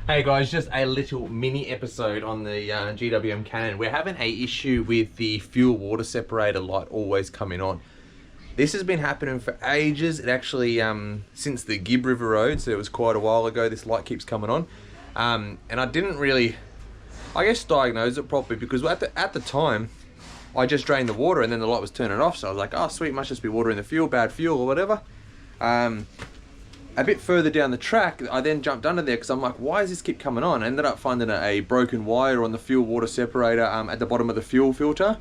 Hey guys, just a little mini episode on the GWM Cannon. We're having a issue with the fuel water separator light always coming on. This has been happening for ages. It actually, since the Gibb River Road, so it was quite a while ago, this light keeps coming on. And I didn't really, I guess, diagnose it properly because at the time, I just drained the water and then the light was turning off. So I was like, oh sweet, must just be water in the fuel, bad fuel or whatever. A bit further down the track, I then jumped under there because I'm like, why does this keep coming on? I ended up finding a broken wire on the fuel water separator at the bottom of the fuel filter.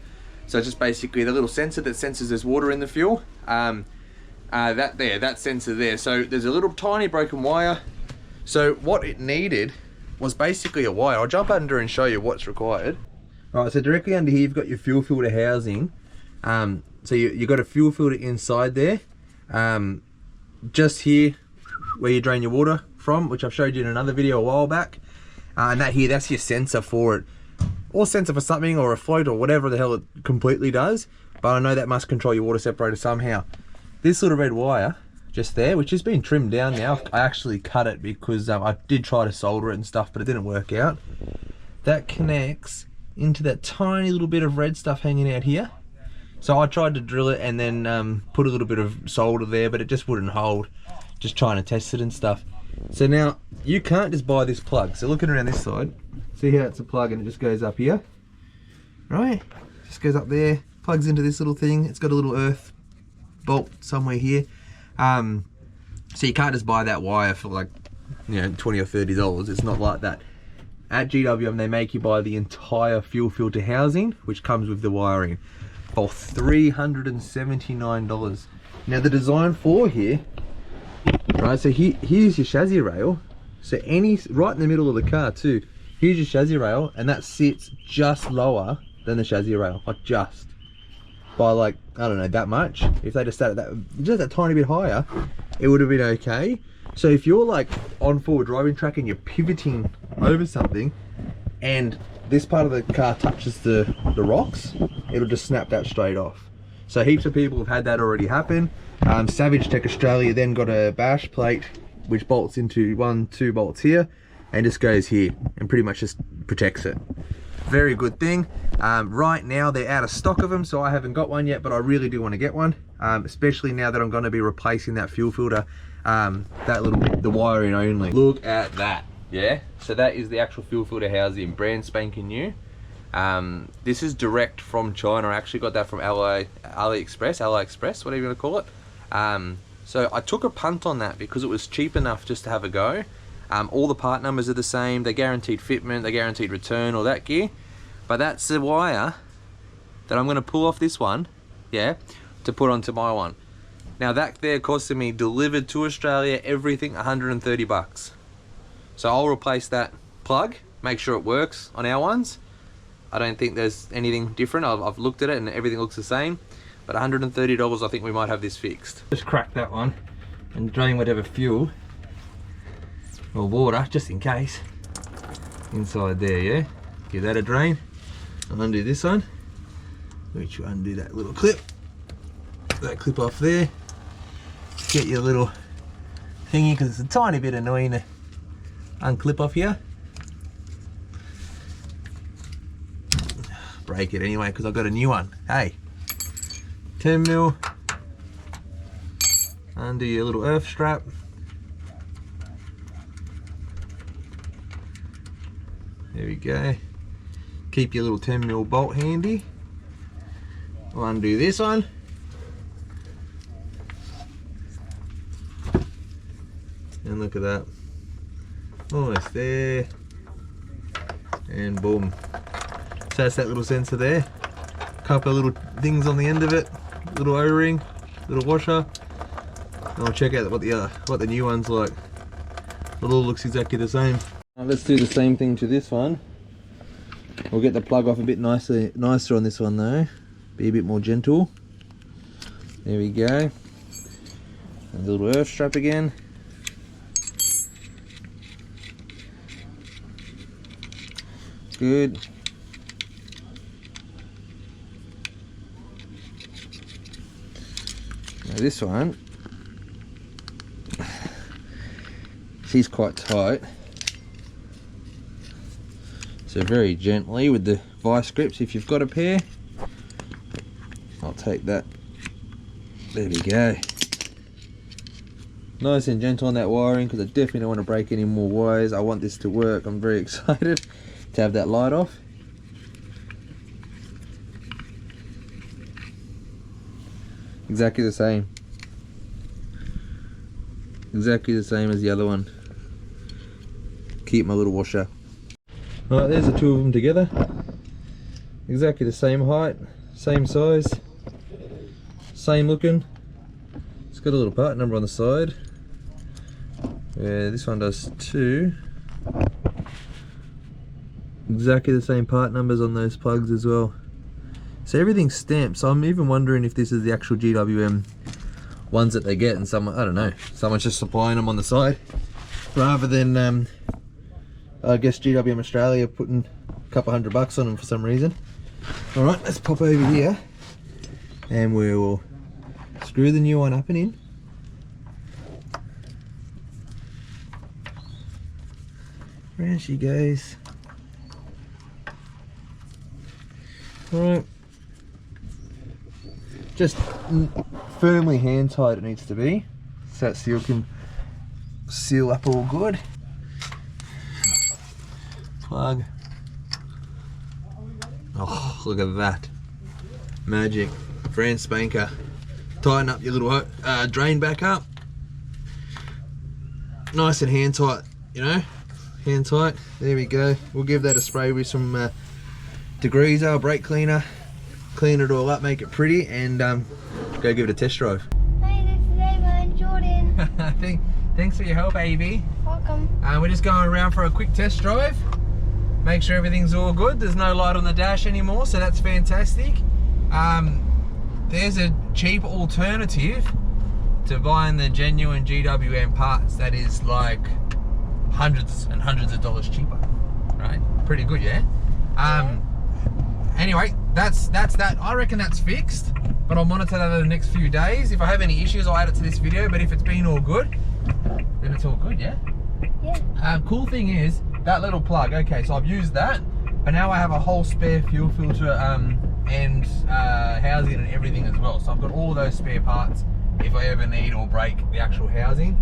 So it's just basically the little sensor that senses there's water in the fuel. That sensor there. So there's a little tiny broken wire. So what it needed was basically a wire. I'll jump under and show you what's required. All right, so directly under here, you've got your fuel filter housing. So you've got a fuel filter inside there. Just here, where you drain your water from, which I've showed you in another video a while back. And that's your sensor for it. Or sensor for something, or a float, or whatever the hell it completely does. But I know that must control your water separator somehow. This little red wire, just there, which has been trimmed down now. I actually cut it because I did try to solder it and stuff, but it didn't work out. That connects into that tiny little bit of red stuff hanging out here. So I tried to drill it and then put a little bit of solder there, but it just wouldn't hold. Just trying to test it and stuff. So now you can't just buy this plug. So looking around this side, see how it's a plug and it just goes up here, right? Just goes up there, plugs into this little thing. It's got a little earth bolt somewhere here. So you can't just buy that wire for like, you know, $20 or $30. It's not like that. At GWM, they make you buy the entire fuel filter housing, which comes with the wiring, for $379. Now the design for here, right, so here's your chassis rail. So right in the middle of the car too, here's your chassis rail, and that sits just lower than the chassis rail, like just by like, I don't know, that much. If they just sat at just that tiny bit higher, it would have been okay. So if you're like on forward driving track and you're pivoting over something and this part of the car touches the rocks, it'll just snap that straight off. So heaps of people have had that already happen. Savage Tech Australia then got a bash plate which bolts into 2 bolts here and just goes here and pretty much just protects it. Very good thing. Right now they're out of stock of them, so I haven't got one yet, but I really do want to get one, especially now that I'm going to be replacing that fuel filter, the wiring only. Look at that. Yeah, so that is the actual fuel filter housing, brand spanking new. This is direct from China. I actually got that from AliExpress, whatever you want to call it. So I took a punt on that because it was cheap enough just to have a go. All the part numbers are the same. They guaranteed fitment, they guaranteed return, all that gear. But that's the wire that I'm going to pull off this one, yeah, to put onto my one. Now that there costed me, delivered to Australia, everything, 130 bucks. So I'll replace that plug, make sure it works on our ones. I don't think there's anything different. I've looked at it and everything looks the same. But $130, I think we might have this fixed. Just crack that one and drain whatever fuel or water, just in case, inside there, yeah? Give that a drain. I'll undo this one, which will undo that little clip. That clip off there. Get your little thingy, because it's a tiny bit annoying to unclip off here. Break it anyway, because I've got a new one. Hey, 10mm. Undo your little earth strap. There we go. Keep your little 10mm bolt handy. I'll undo this one. And look at that. Almost there. And boom. So that's that little sensor there. Couple of little things on the end of it. Little O-ring, little washer. And I'll check out what the new one's like. It all looks exactly the same. Now let's do the same thing to this one. We'll get the plug off a bit nicer on this one though. Be a bit more gentle. There we go. And the little earth strap again. Good. Now this one, she's quite tight. So very gently with the vice grips, if you've got a pair. I'll take that. There we go. Nice and gentle on that wiring, because I definitely don't want to break any more wires. I want this to work. I'm very excited to have that light off. Exactly the same. Exactly the same as the other one. Keep my little washer. Alright, there's the two of them together. Exactly the same height, same size, same looking. It's got a little part number on the side. Yeah, this one does too. Exactly the same part numbers on those plugs as well. So everything's stamped, so I'm even wondering if this is the actual GWM ones that they get, and someone, I don't know, someone's just supplying them on the side rather than I guess GWM Australia putting a couple $100 on them for some reason. Alright, let's pop over here and we'll screw the new one up and in. There she goes. Alright, just firmly hand tight it needs to be, so that seal can seal up all good. Plug. Oh, look at that. Magic. Brand spanker. Tighten up your little drain back up. Nice and hand tight, you know? Hand tight. There we go. We'll give that a spray with some degreaser, brake cleaner. Clean it all up, make it pretty, and go give it a test drive. Hey, this is Ava and Jordan. Thanks for your help, Avie. Welcome. We're just going around for a quick test drive. Make sure everything's all good. There's no light on the dash anymore, so that's fantastic. There's a cheap alternative to buying the genuine GWM parts that is like hundreds and hundreds of dollars cheaper, right? Pretty good, yeah? Anyway, that's that. I reckon that's fixed, but I'll monitor that over the next few days. If I have any issues, I'll add it to this video, but if it's been all good, then it's all good, yeah? Yeah. Cool thing is, that little plug, okay, so I've used that, but now I have a whole spare fuel filter and housing and everything as well. So I've got all those spare parts if I ever need or break the actual housing.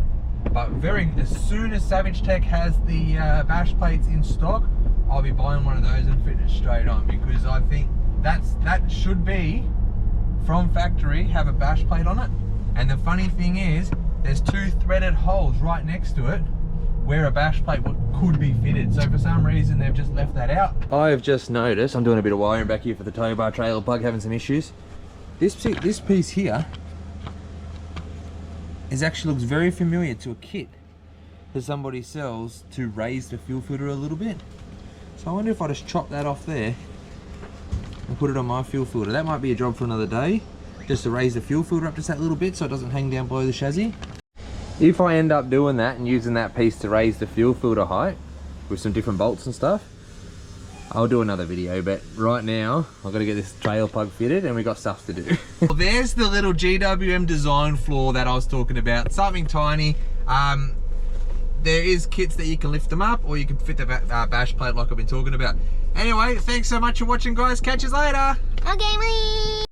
But as soon as Savage Tech has the bash plates in stock, I'll be buying one of those and fitting it straight on, because I think that should be from factory, have a bash plate on it. And the funny thing is, there's two threaded holes right next to it where a bash plate could be fitted. So for some reason they've just left that out. I've just noticed, I'm doing a bit of wiring back here for the tow bar trailer plug, having some issues. This piece here actually looks very familiar to a kit that somebody sells to raise the fuel filter a little bit. So I wonder if I just chop that off there and put it on my fuel filter. That might be a job for another day, just to raise the fuel filter up just that little bit so it doesn't hang down below the chassis. If I end up doing that and using that piece to raise the fuel filter height with some different bolts and stuff, I'll do another video, but right now I've got to get this trailer plug fitted and we got stuff to do. Well, there's the little GWM design flaw that I was talking about, something tiny. There is kits that you can lift them up, or you can fit the bash plate like I've been talking about. Anyway, thanks so much for watching, guys. Catch you later. Okay, bye.